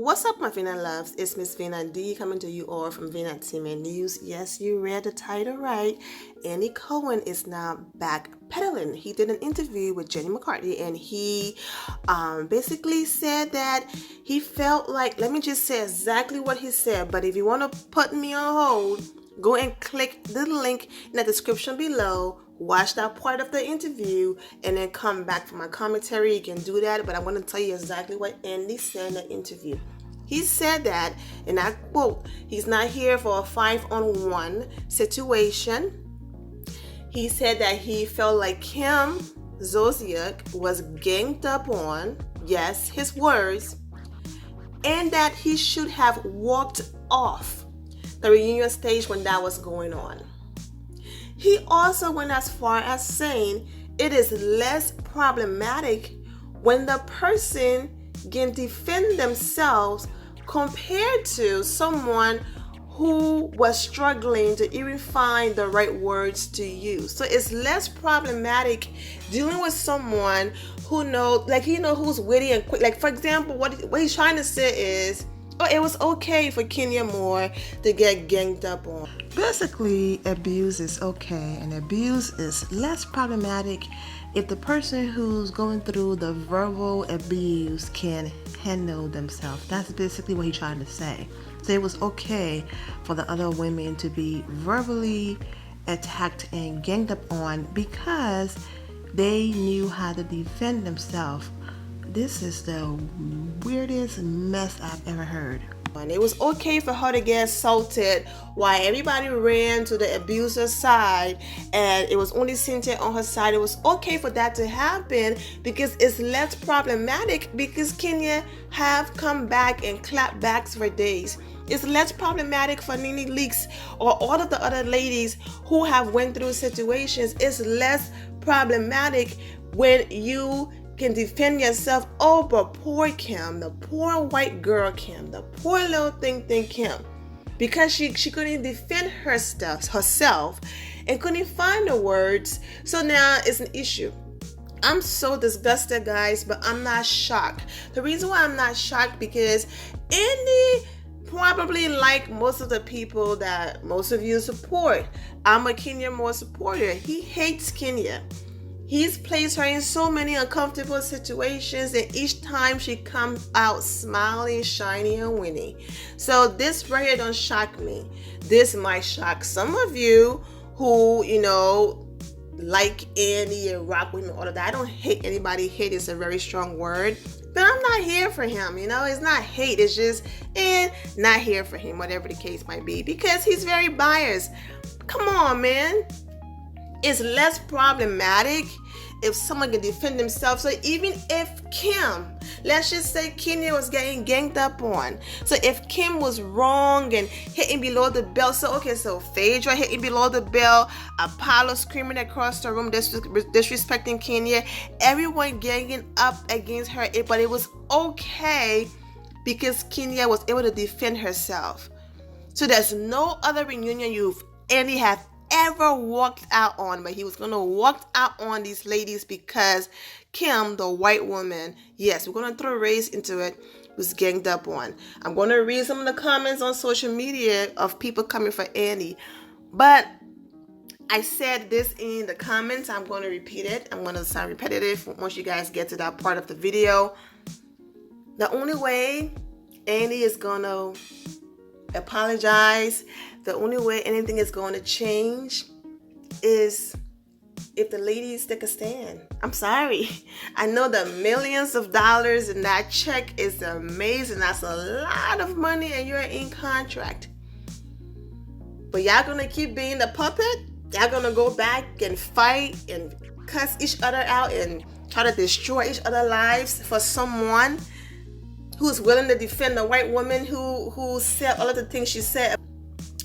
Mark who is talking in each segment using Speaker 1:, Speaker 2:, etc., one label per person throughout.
Speaker 1: What's up, my Vina loves? It's Miss Vina D coming to you all from Vina Entertainment News. Yes, you read the title right. Andy Cohen is now back pedaling. He did an interview with Jenny McCarthy, and he basically said that he felt like, let me just say exactly what he said, but if you want to put me on hold, go and click the link in the description below. Watch that part of the interview and then come back for my commentary. You can do that, but I'm going to tell you exactly what Andy said in the interview. He said that, and I quote, he's not here for a 5-on-1 situation. He said that he felt like Kim Zolciak was ganged up on, yes, his words, and that he should have walked off the reunion stage when that was going on. He also went as far as saying it is less problematic when the person can defend themselves compared to someone who was struggling to even find the right words to use. So it's less problematic dealing with someone who knows, like, who's witty and quick. Like, for example, what he's trying to say is, it was okay for Kenya Moore to get ganged up on.
Speaker 2: Basically, abuse is okay, and abuse is less problematic if the person who's going through the verbal abuse can handle themselves. That's basically what he's trying to say. So it was okay for the other women to be verbally attacked and ganged up on because they knew how to defend themselves. This is the weirdest mess I've ever heard.
Speaker 1: And it was okay for her to get assaulted while everybody ran to the abuser's side, and it was only Cynthia on her side. It was okay for that to happen because it's less problematic because Kenya have come back and clapped backs for days. It's less problematic for Nene Leakes or all of the other ladies who have went through situations. It's less problematic when you can defend yourself. Oh, but poor Kim, the poor white girl Kim, the poor little thing Kim, because she couldn't defend herself and couldn't find the words. So now it's an issue. I'm so disgusted, guys, but I'm not shocked. The reason why I'm not shocked because Andy, probably like most of the people that most of you support, I'm a Kenya Moore supporter. He hates Kenya. He's placed her in so many uncomfortable situations, and each time she comes out smiling, shiny, and winning. So this right here don't shock me. This might shock some of you who, like Andy and rock with me, all of that. I don't hate anybody. Hate is a very strong word. But I'm not here for him, It's not hate. It's just, not here for him, whatever the case might be. Because he's very biased. Come on, man. It's less problematic if someone can defend themselves. So even if Kim, let's just say Kenya was getting ganged up on. So if Kim was wrong and hitting below the belt, so Phaedra hitting below the belt, Apollo screaming across the room, disrespecting Kenya, everyone ganging up against her, but it was okay because Kenya was able to defend herself. So there's no other reunion Andy have ever walked out on, but he was going to walk out on these ladies because Kim, the white woman, yes, we're going to throw race into it, was ganged up on. I'm going to read some of the comments on social media of people coming for Andy, but I said this in the comments. I'm going to repeat it. I'm going to sound repetitive once you guys get to that part of the video. The only way Andy is going to apologize, the only way anything is going to change is if the ladies take a stand. I'm sorry. I know the millions of dollars in that check is amazing. That's a lot of money and you're in contract. But y'all going to keep being the puppet? Y'all going to go back and fight and cuss each other out and try to destroy each other's lives for someone who's willing to defend the white woman who said all of the things she said,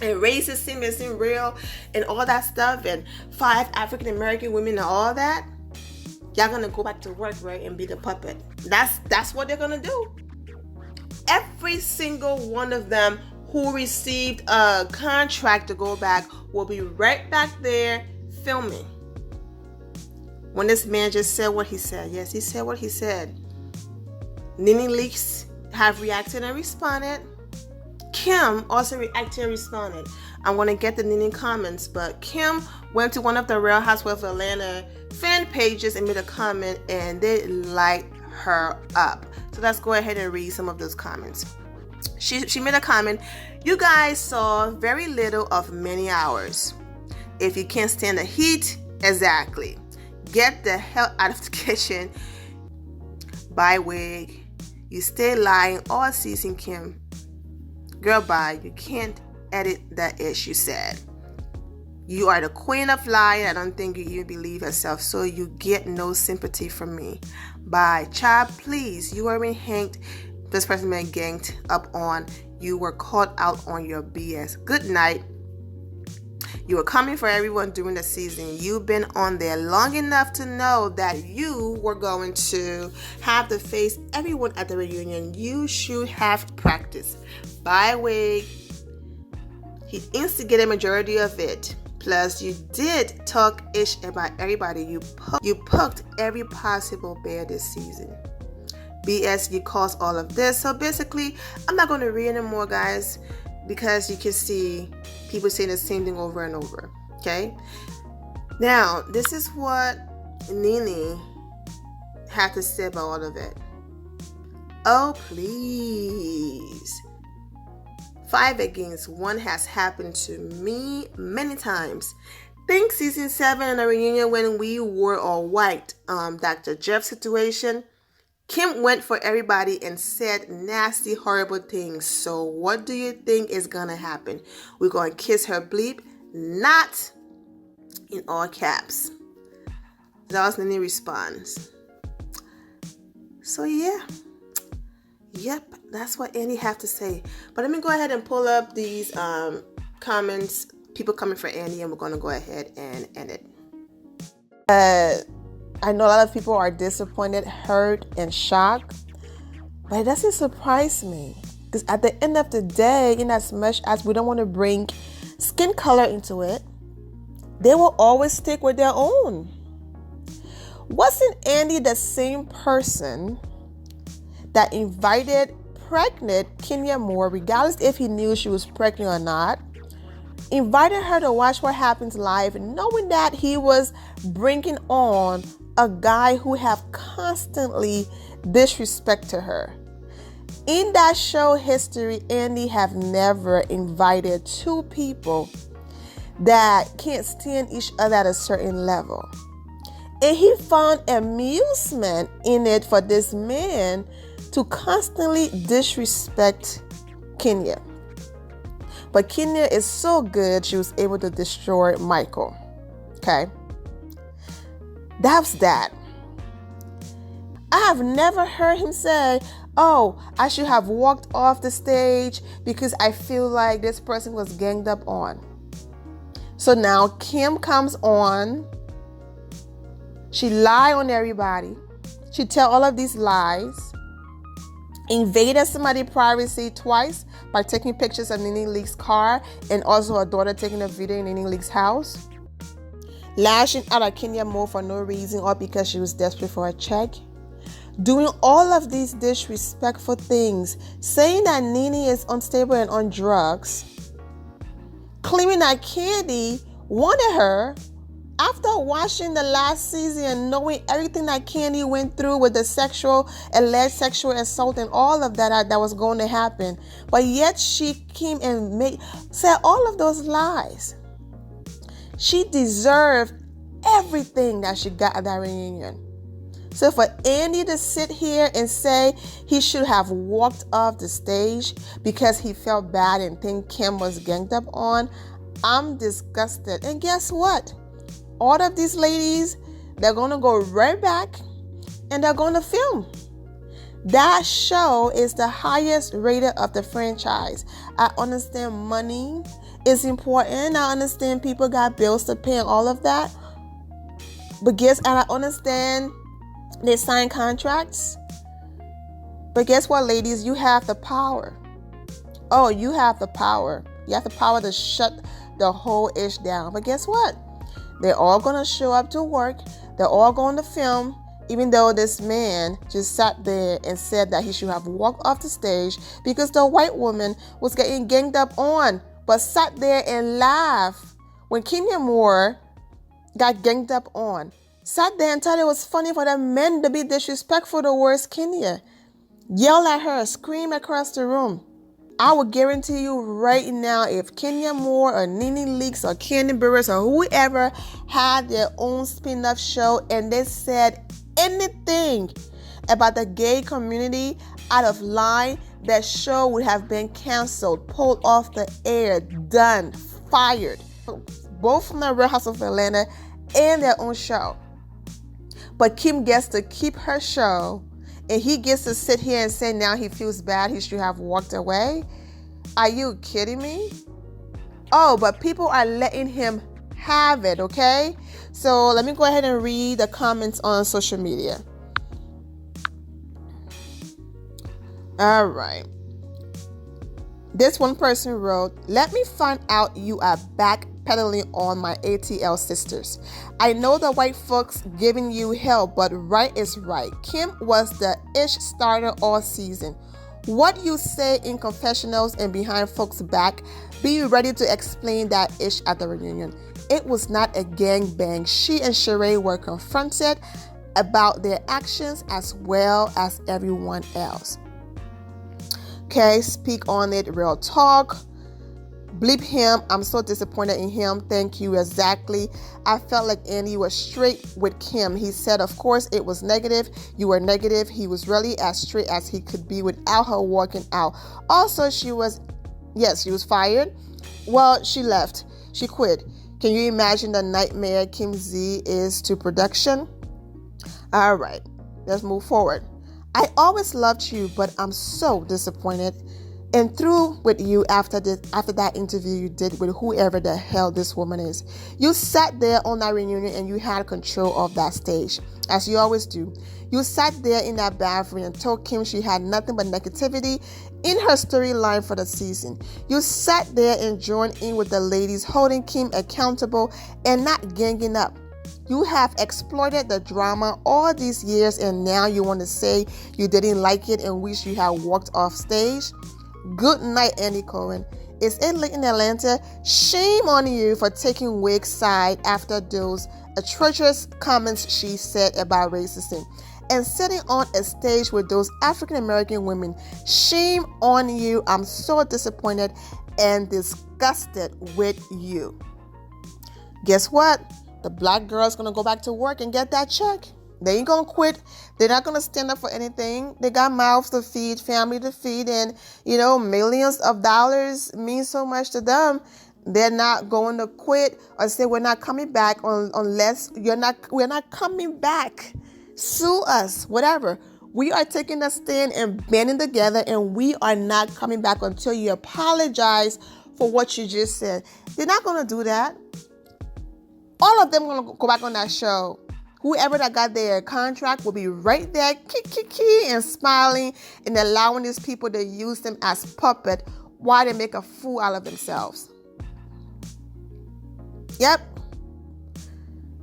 Speaker 1: and racism isn't real, and all that stuff, and 5 African American women and all that? Y'all gonna go back to work, right, and be the puppet? That's what they're gonna do. Every single one of them who received a contract to go back will be right back there filming. When this man just said what he said, yes, he said what he said. Nene Leakes have reacted and responded. Kim also reacted and responded. I'm going to get the Nene comments, but Kim went to one of the Real Housewives of Atlanta fan pages and made a comment, and they light her up. So let's go ahead and read some of those comments. She made a comment, "You guys saw very little of many hours. If you can't stand the heat, exactly. Get the hell out of the kitchen. Buy wig. You stay lying all season, Kim. Girl, bye. You can't edit that ish, you said. You are the queen of lying. I don't think you even believe yourself, so you get no sympathy from me. Bye. Child, please. You weren't hanged. This person been ganged up on. You were caught out on your BS. Good night. You were coming for everyone during the season. You've been on there long enough to know that you were going to have to face everyone at the reunion. You should have practiced. Bye, wig. He instigated majority of it. Plus, you did talk ish about everybody. You poked every possible bear this season. BS, you caused all of this." So basically, I'm not going to read anymore, guys, because you can see people saying the same thing over and over. Okay? Now, this is what Nene had to say about all of it. "Oh, please. 5 against 1 has happened to me many times. Think season 7 in a reunion when we were all white. Dr. Jeff situation. Kim went for everybody and said nasty, horrible things. So what do you think is gonna happen? We're gonna kiss her bleep? Not," in all caps. That was Nene's response. So yeah. Yep, that's what Andy have to say. But let me go ahead and pull up these comments, people coming for Andy, and we're going to go ahead and end it. I know a lot of people are disappointed, hurt, and shocked, but it doesn't surprise me. Because at the end of the day, in as much as we don't want to bring skin color into it, they will always stick with their own. Wasn't Andy the same person that invited pregnant Kenya Moore, regardless if he knew she was pregnant or not, invited her to watch What Happens Live, knowing that he was bringing on a guy who have constantly disrespected her? In that show history, Andy have never invited two people that can't stand each other at a certain level. And he found amusement in it for this man to constantly disrespect Kenya. But Kenya is so good, she was able to destroy Michael. Okay? That's that. I have never heard him say, "Oh, I should have walked off the stage because I feel like this person was ganged up on." So now Kim comes on. She lied on everybody. She tell all of these lies. Invaded somebody's privacy twice by taking pictures of Nene Leak's car and also her daughter taking a video in Nene Leak's house. Lashing out at Kenya Moore for no reason or because she was desperate for a check. Doing all of these disrespectful things. Saying that Nene is unstable and on drugs. Claiming that Candy wanted her. After watching the last season and knowing everything that Candy went through with the alleged sexual assault and all of that was going to happen, but yet she came and said all of those lies. She deserved everything that she got at that reunion. So for Andy to sit here and say he should have walked off the stage because he felt bad and think Kim was ganged up on, I'm disgusted. And guess what? All of these ladies, they're going to go right back and they're going to film. That show is the highest rated of the franchise. I understand money is important. I understand people got bills to pay and all of that. And I understand they sign contracts. But guess what, ladies? You have the power. Oh, you have the power. You have the power to shut the whole ish down. But guess what? They're all going to show up to work. They're all going to film. even though this man just sat there and said that he should have walked off the stage because the white woman was getting ganged up on, but sat there and laughed when Kenya Moore got ganged up on. Sat there and thought it was funny for the men to be disrespectful towards Kenya. Yell at her, scream across the room. I will guarantee you right now, if Kenya Moore or Nene Leakes or Candy Burris or whoever had their own spin-off show and they said anything about the gay community out of line, that show would have been canceled, pulled off the air, done, fired. Both from the Real House of Atlanta and their own show. But Kim gets to keep her show, and he gets to sit here and say now he feels bad, he should have walked away. Are you kidding me? Oh, but people are letting him have it, okay? So let me go ahead and read the comments on social media. All right. This one person wrote, "Let me find out you are backpedaling on my ATL sisters. I know the white folks giving you hell, but right is right. Kim was the ish starter all season. What you say in confessionals and behind folks' back, be ready to explain that ish at the reunion. It was not a gangbang. She and Sheree were confronted about their actions as well as everyone else. Okay, speak on it, real talk. Bleep him. I'm so disappointed in him. Thank you. Exactly. I felt like Andy was straight with Kim. He said, of course, it was negative. You were negative. He was really as straight as he could be without her walking out. Also, she was fired. Well, she left. She quit. Can you imagine the nightmare Kim Z is to production? All right, let's move forward. I always loved you, but I'm so disappointed and through with you after that interview you did with whoever the hell this woman is. You sat there on that reunion and you had control of that stage, as you always do. You sat there in that bathroom and told Kim she had nothing but negativity in her storyline for the season. You sat there and joined in with the ladies holding Kim accountable and not ganging up. You have exploited the drama all these years and now you want to say you didn't like it and wish you had walked off stage? Good night, Andy Cohen. Is it late in Atlanta? Shame on you for taking Wig's side after those atrocious comments she said about racism and sitting on a stage with those African American women. Shame on you. I'm so disappointed and disgusted with you. Guess what? The black girl's going to go back to work and get that check. They ain't going to quit. They're not going to stand up for anything. They got mouths to feed, family to feed, and, millions of dollars mean so much to them. They're not going to quit or say we're not coming back unless we're not coming back. Sue us, whatever. We are taking a stand and banding together, and we are not coming back until you apologize for what you just said. They're not going to do that. All of them are going to go back on that show. Whoever that got their contract will be right there, and smiling and allowing these people to use them as puppet while they make a fool out of themselves. Yep.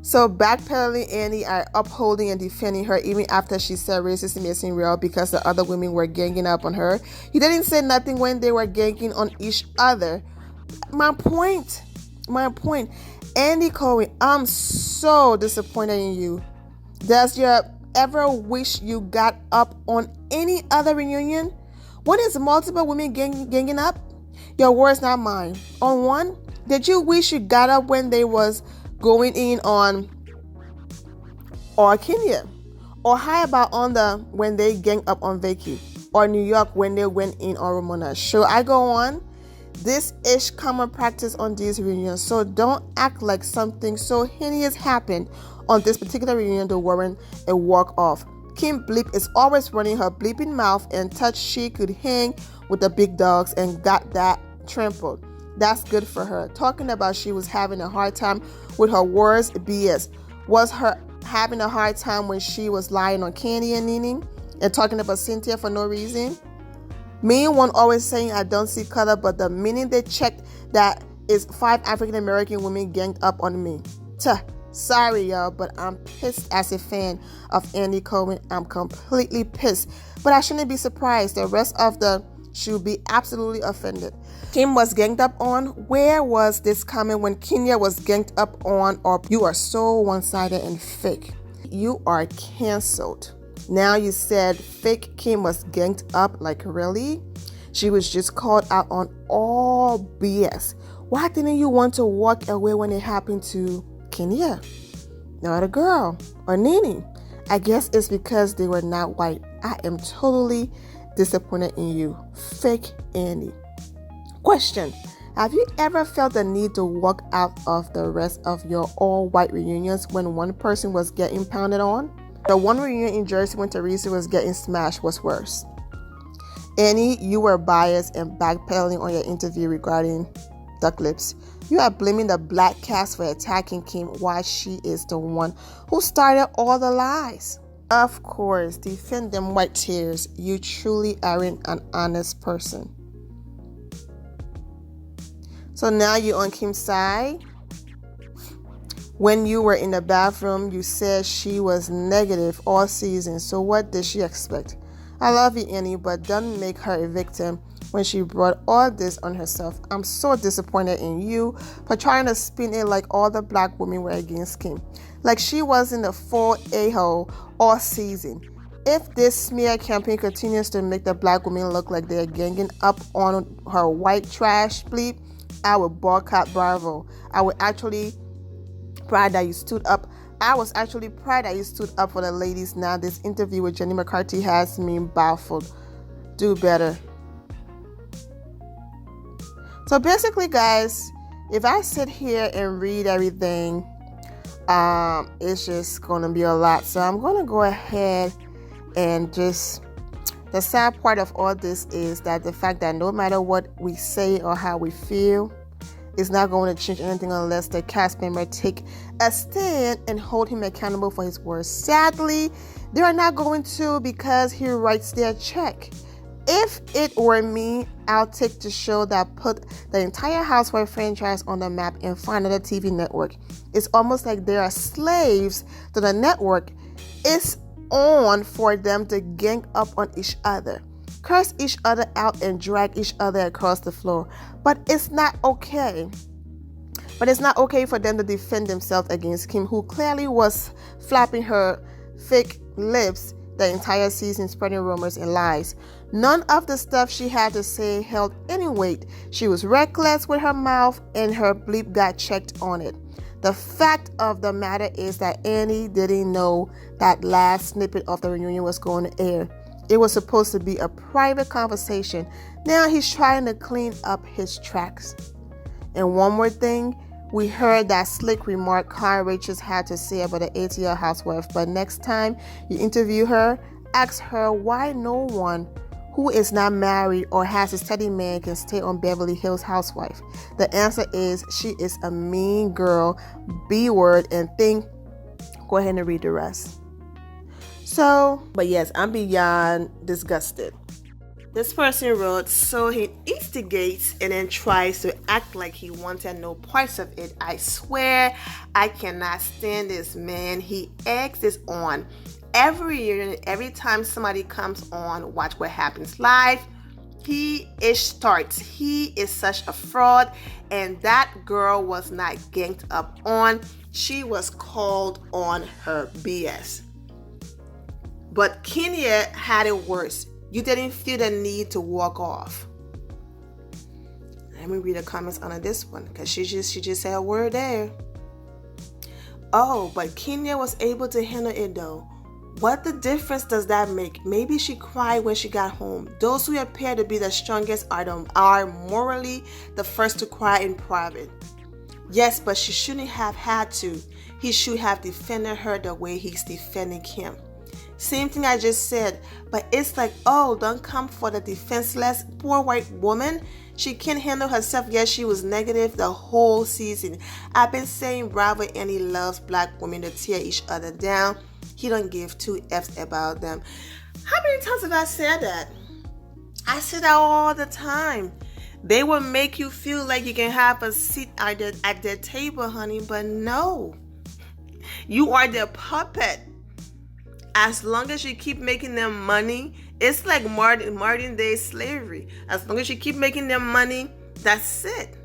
Speaker 1: So backpedaling Andy are upholding and defending her even after she said racism isn't real because the other women were ganging up on her. He didn't say nothing when they were ganging on each other. My point. Andy Cohen, I'm so disappointed in you. Does you ever wish you got up on any other reunion? When is multiple women ganging up? Your words, not mine. On one, did you wish you got up when they was going in on or Kenya? Or how about on when they gang up on Vicky? Or New York when they went in on Ramona? Should I go on? This is common practice on these reunions, so don't act like something so heinous happened on this particular reunion to warrant a walk-off. Kim Bleep is always running her bleeping mouth and thought she could hang with the big dogs and got that trampled. That's good for her. Talking about she was having a hard time with her words, BS. Was her having a hard time when she was lying on Candy and Nene and talking about Cynthia for no reason? Me and one always saying I don't see color, but the minute they checked that is 5 African American women ganged up on me.
Speaker 2: Sorry, y'all, but I'm pissed as a fan of Andy Cohen. I'm completely pissed. But I shouldn't be surprised. The rest of the should be absolutely offended. Kim was ganged up on. Where was this coming when Kenya was ganged up on? Or you are so one-sided and fake. You are canceled. Now you said fake Kim was ganged up. Like, really? She was just called out on all BS. Why didn't you want to walk away when it happened to Kenya? Not a girl or Nene. I guess it's because they were not white. I am totally disappointed in you. Fake Andy. Question. Have you ever felt the need to walk out of the rest of your all-white reunions when one person was getting pounded on? The one reunion in Jersey when Teresa was getting smashed was worse. Annie, you were biased and backpedaling on your interview regarding duck lips. You are blaming the black cast for attacking Kim while she is the one who started all the lies. Of course, defend them white tears. You truly aren't an honest person. So now you're on Kim's side. When you were in the bathroom, you said she was negative all season. So what did she expect? I love you, Annie, but don't make her a victim when she brought all this on herself. I'm so disappointed in you for trying to spin it like all the black women were against Kim. Like she wasn't a full a-hole all season. If this smear campaign continues to make the black women look like they're ganging up on her white trash bleep, I will boycott Bravo. I was actually proud that you stood up for the ladies. Now this interview with Jenny McCarthy has me baffled. Do better. So basically, guys, if I sit here and read everything, it's just going to be a lot. So I'm going to go ahead and just... The sad part of all this is that the fact that no matter what we say or how we feel, it's not going to change anything unless the cast member take a stand and hold him accountable for his words. Sadly, they are not going to, because he writes their check. If it were me, I'll take the show that put the entire Housewife franchise on the map and find another TV network. It's almost like they are slaves to the network. It's on for them to gang up on each other, curse each other out, and drag each other across the floor. But it's not okay. It's not okay for them to defend themselves against Kim, who clearly was flapping her fake lips the entire season, spreading rumors and lies. None of the stuff she had to say held any weight. She was reckless with her mouth, and her bleep got checked on it. The fact of the matter is that Annie didn't know that last snippet of the reunion was going to air. It was supposed to be a private conversation. Now he's trying to clean up his tracks. And one more thing, we heard that slick remark Kyle Richards had to say about the ATL housewife, but next time you interview her, ask her why no one who is not married or has a steady man can stay on Beverly Hills Housewife. The answer is she is a mean girl, B-word, and thing. Go ahead and read the rest. So, but yes, I'm beyond disgusted.
Speaker 1: This person wrote, so he instigates and then tries to act like he wanted no parts of it. I swear I cannot stand this man. He eggs this on every year, every time somebody comes on Watch What Happens Live, he starts. He is such a fraud, and that girl was not ganged up on. She was called on her BS. But Kenya had it worse. You didn't feel the need to walk off. Let me read the comments under this one, because she just said a word there. Oh, but Kenya was able to handle it though. What the difference does that make? Maybe she cried when she got home. Those who appear to be the strongest are morally the first to cry in private. Yes, but she shouldn't have had to. He should have defended her the way he's defending Kim. Same thing I just said, but it's like, oh, don't come for the defenseless poor white woman. She can't handle herself. Yes, she was negative the whole season. I've been saying Bravo and he loves black women to tear each other down. He don't give two F's about them. How many times have I said that? I say that all the time. They will make you feel like you can have a seat at their table, honey, but no. You are their puppet. As long as you keep making them money, it's like modern day slavery. As long as you keep making them money, that's it.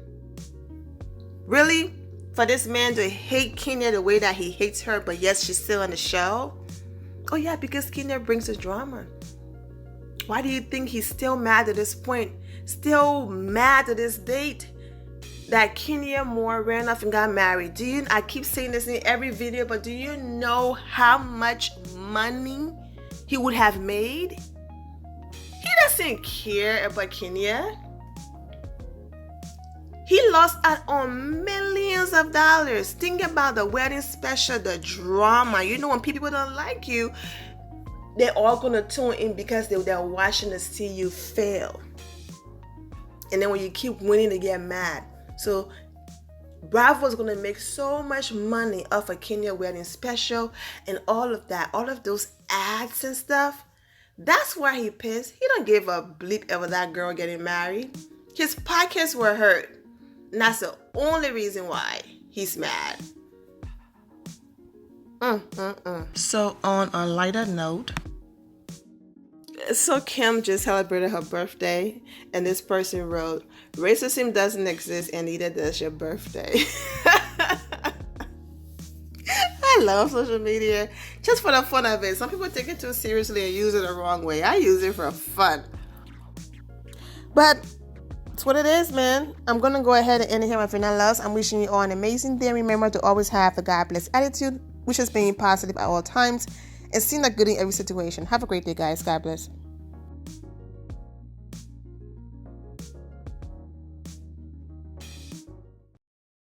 Speaker 1: Really? For this man to hate Kenya the way that he hates her, but yes, she's still on the show? Oh yeah, because Kenya brings the drama. Why do you think he's still mad at this point? Still mad at this date that Kenya Moore ran off and got married? I keep saying this in every video, but do you know how much money he would have made? He doesn't care about Kenya. He lost out on millions of dollars. Think about the wedding special, the drama. You know, when people don't like you, they're all going to tune in because they're watching to see you fail. And then when you keep winning, they get mad. So Bravo's going to make so much money off a Kenya wedding special and all of that, all of those ads and stuff. That's why he pissed. He don't give a bleep over that girl getting married. His pockets were hurt. And that's the only reason why he's mad.
Speaker 2: So on a lighter note,
Speaker 1: so Kim just celebrated her birthday, and this person wrote, "Racism doesn't exist, and neither does your birthday." I love social media just for the fun of it. Some people take it too seriously and use it the wrong way. I use it for fun. But it's what it is, man. I'm going to go ahead and end it here, my friend and loves. I'm wishing you all an amazing day. Remember to always have the God bless attitude, which is being positive at all times and seeing the good in every situation. Have a great day, guys. God bless.